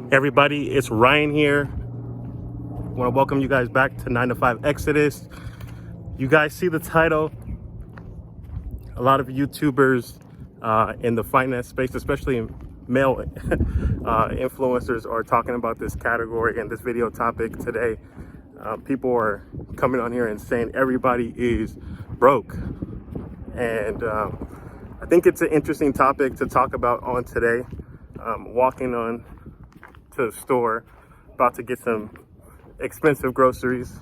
Everybody, it's Ryan here. I want to welcome you guys back to 9 to 5 Exodus. You guys see the title. A lot of YouTubers in the finance space, especially male influencers, are talking about this category and this video topic today. People are coming on here and saying everybody is broke. And I think it's an interesting topic to talk about on today. Walking on to the store, about to get some expensive groceries.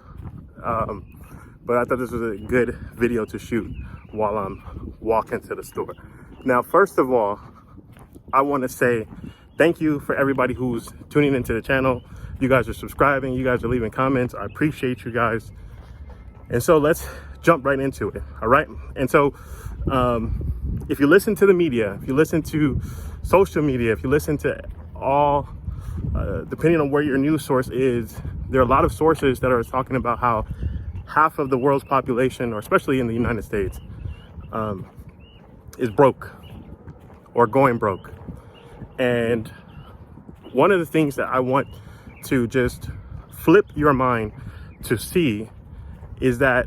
But I thought this was a good video to shoot while I'm walking to the store. Now, first of all, I want to say thank you for everybody who's tuning into the channel. You guys are subscribing, you guys are leaving comments. I appreciate you guys. And so let's jump right into it. All right. And so if you listen to the media, if you listen to social media, if you listen to all, depending on where your news source is, there are a lot of sources that are talking about how half of the world's population, or especially in the United States, is broke or going broke. And one of the things that I want to just flip your mind to see is that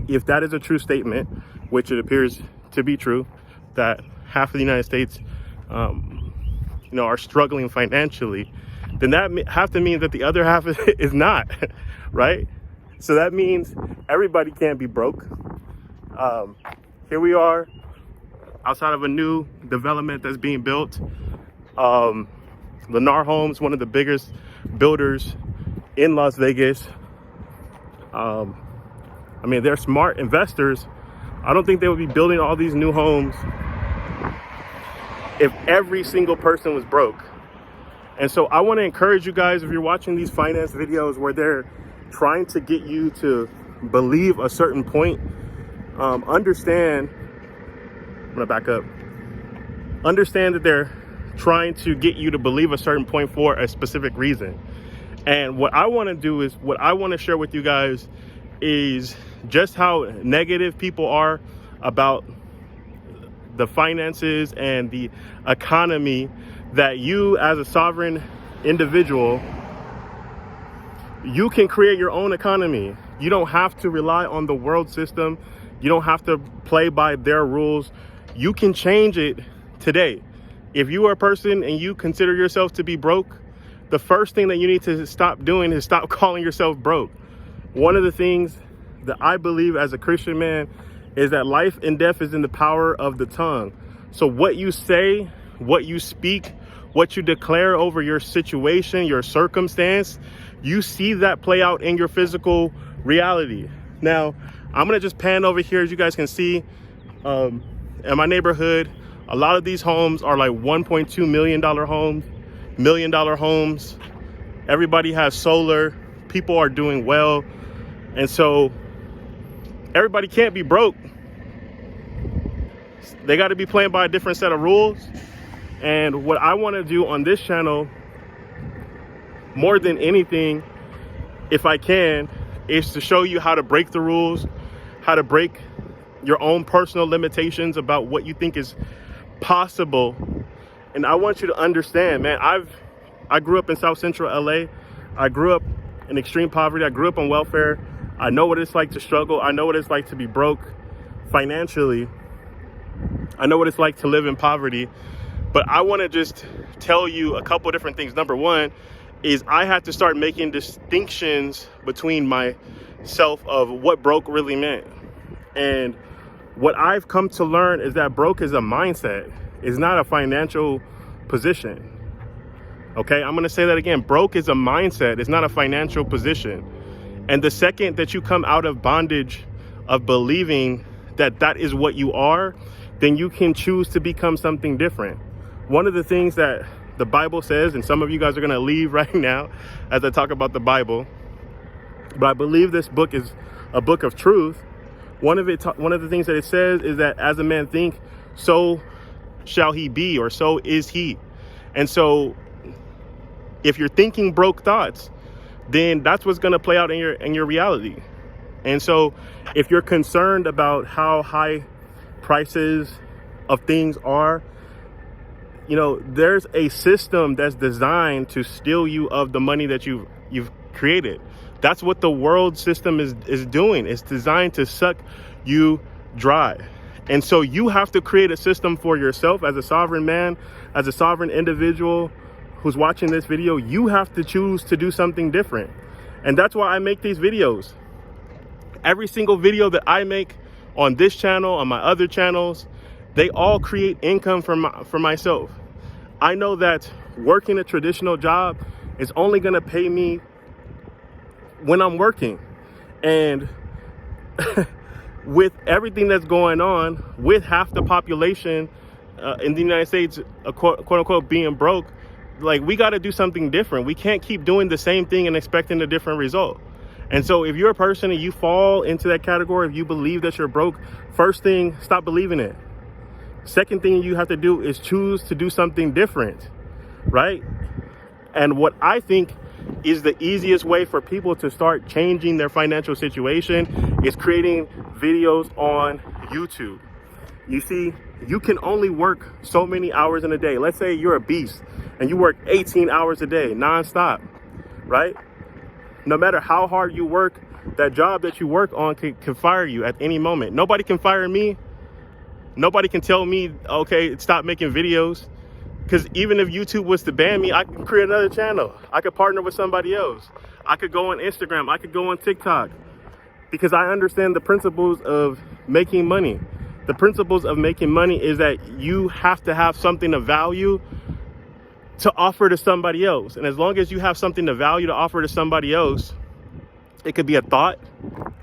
if that is a true statement, which it appears to be true, that half of the United States are struggling financially, then that have to mean that the other half is not, right? So that means everybody can't be broke. Here we are outside of a new development that's being built. Lennar Homes, one of the biggest builders in Las Vegas. They're smart investors. I don't think they would be building all these new homes if every single person was broke. And so I want to encourage you guys, if you're watching these finance videos where they're trying to get you to believe a certain point, understand, I'm gonna back up. Understand that they're trying to get you to believe a certain point for a specific reason. And what I want to do is, what I want to share with you guys is just how negative people are about the finances and the economy, that you as a sovereign individual, you can create your own economy. You don't have to rely on the world system. You don't have to play by their rules. You can change it today. If you are a person and you consider yourself to be broke, the first thing that you need to stop doing is stop calling yourself broke. One of the things that I believe as a Christian man is that life and death is in the power of the tongue. So what you say, what you speak, what you declare over your situation, your circumstance, you see that play out in your physical reality. Now, I'm gonna just pan over here. As you guys can see, in my neighborhood, a lot of these homes are like $1.2 million homes, $1 million homes. Everybody has solar. People are doing well. And so everybody can't be broke. They got to be playing by a different set of rules. And what I want to do on this channel, more than anything, if I can, is to show you how to break the rules, how to break your own personal limitations about what you think is possible. And I want you to understand, man, I grew up in South Central LA. I grew up in extreme poverty. I grew up on welfare. I know what it's like to struggle. I know what it's like to be broke financially. I know what it's like to live in poverty. But I want to just tell you a couple different things. Number one is I had to start making distinctions between myself of what broke really meant. And what I've come to learn is that broke is a mindset. It's not a financial position. Okay, I'm going to say that again. Broke is a mindset. It's not a financial position. And the second that you come out of bondage of believing that that is what you are, then you can choose to become something different. One of the things that the Bible says, and some of you guys are going to leave right now as I talk about the Bible, but I believe this book is a book of truth. One of the things that it says is that as a man think, so shall he be, or so is he. And so if you're thinking broke thoughts, then that's what's going to play out in your reality. And so if you're concerned about how high prices of things are, there's a system that's designed to steal you of the money that you've created. That's what the world system is doing. It's designed to suck you dry. And so you have to create a system for yourself as a sovereign man, as a sovereign individual who's watching this video. You have to choose to do something different. And that's why I make these videos. Every single video that I make on this channel, on my other channels, they all create income for myself. I know that working a traditional job is only gonna pay me when I'm working. And with everything that's going on, with half the population in the United States, quote unquote, being broke, like, we got to do something different. We can't keep doing the same thing and expecting a different result. And so if you're a person and you fall into that category, if you believe that you're broke, first thing, stop believing it. Second thing you have to do is choose to do something different, right? And what I think is the easiest way for people to start changing their financial situation is creating videos on YouTube. You see, you can only work so many hours in a day. Let's say you're a beast and you work 18 hours a day nonstop, right? No matter how hard you work, that job that you work on can fire you at any moment. Nobody can fire me. Nobody can tell me, okay, stop making videos. Because even if YouTube was to ban me, I could create another channel. I could partner with somebody else. I could go on Instagram. I could go on TikTok. Because I understand the principles of making money. The principles of making money is that you have to have something of value to offer to somebody else. And as long as you have something of value to offer to somebody else, it could be a thought,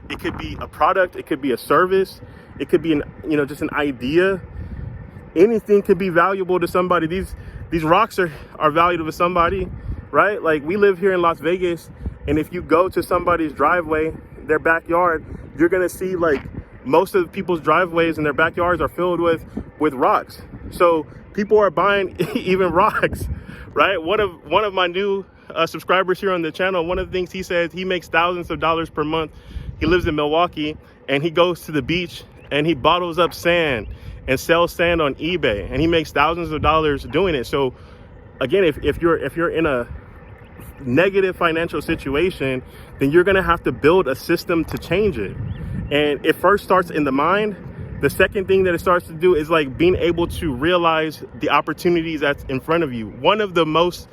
it could be a product, it could be a service, it could be just an idea. Anything could be valuable to somebody. These rocks are valuable to somebody, right? Like, we live here in Las Vegas, and if you go to somebody's driveway, their backyard, you're gonna see like most of the people's driveways and their backyards are filled with rocks. So people are buying even rocks, right? One of my new subscribers here on the channel, one of the things he says, he makes thousands of dollars per month. He lives in Milwaukee, and he goes to the beach and he bottles up sand and sells sand on eBay, and he makes thousands of dollars doing it. So again, if you're in a negative financial situation, then you're gonna have to build a system to change it. And it first starts in the mind. The second thing that it starts to do is like being able to realize the opportunities that's in front of you. One of the most,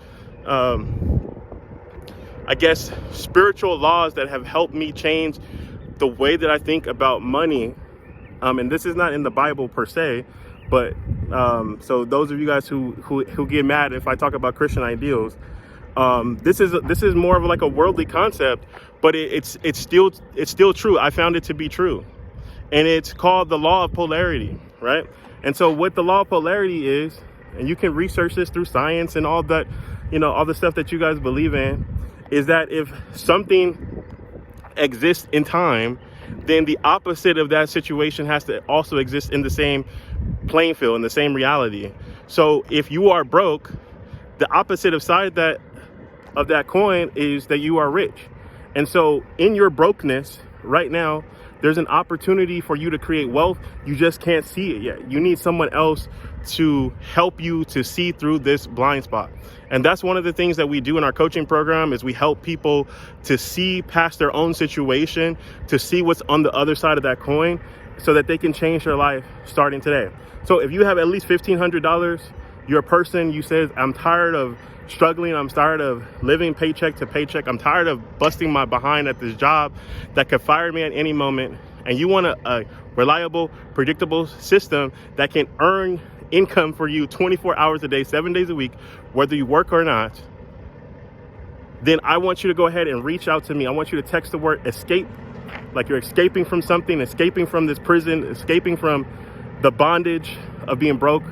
spiritual laws that have helped me change the way that I think about money, and this is not in the Bible per se, but so those of you guys who get mad if I talk about Christian ideals, this is more of like a worldly concept, but it's still true. I found it to be true. And it's called the law of polarity, right? And so what the law of polarity is, and you can research this through science and all that, all the stuff that you guys believe in, is that if something exists in time, then the opposite of that situation has to also exist in the same playing field, in the same reality. So if you are broke, the opposite of that coin is that you are rich. And so in your brokenness right now, there's an opportunity for you to create wealth. You just can't see it yet. You need someone else to help you to see through this blind spot. And that's one of the things that we do in our coaching program, is we help people to see past their own situation, to see what's on the other side of that coin, so that they can change their life starting today. So if you have at least $1,500, you're a person, you said, I'm tired of struggling, I'm tired of living paycheck to paycheck, I'm tired of busting my behind at this job that could fire me at any moment, and you want a reliable, predictable system that can earn income for you 24 hours a day, 7 days a week, whether you work or not, then I want you to go ahead and reach out to me. I want you to text the word escape, like you're escaping from something, escaping from this prison, escaping from the bondage of being broke.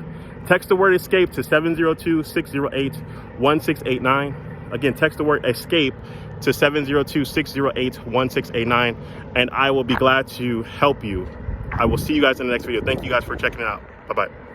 Text the word escape to 702-608-1689. Again, text the word escape to 702-608-1689, and I will be glad to help you. I will see you guys in the next video. Thank you guys for checking it out. Bye-bye.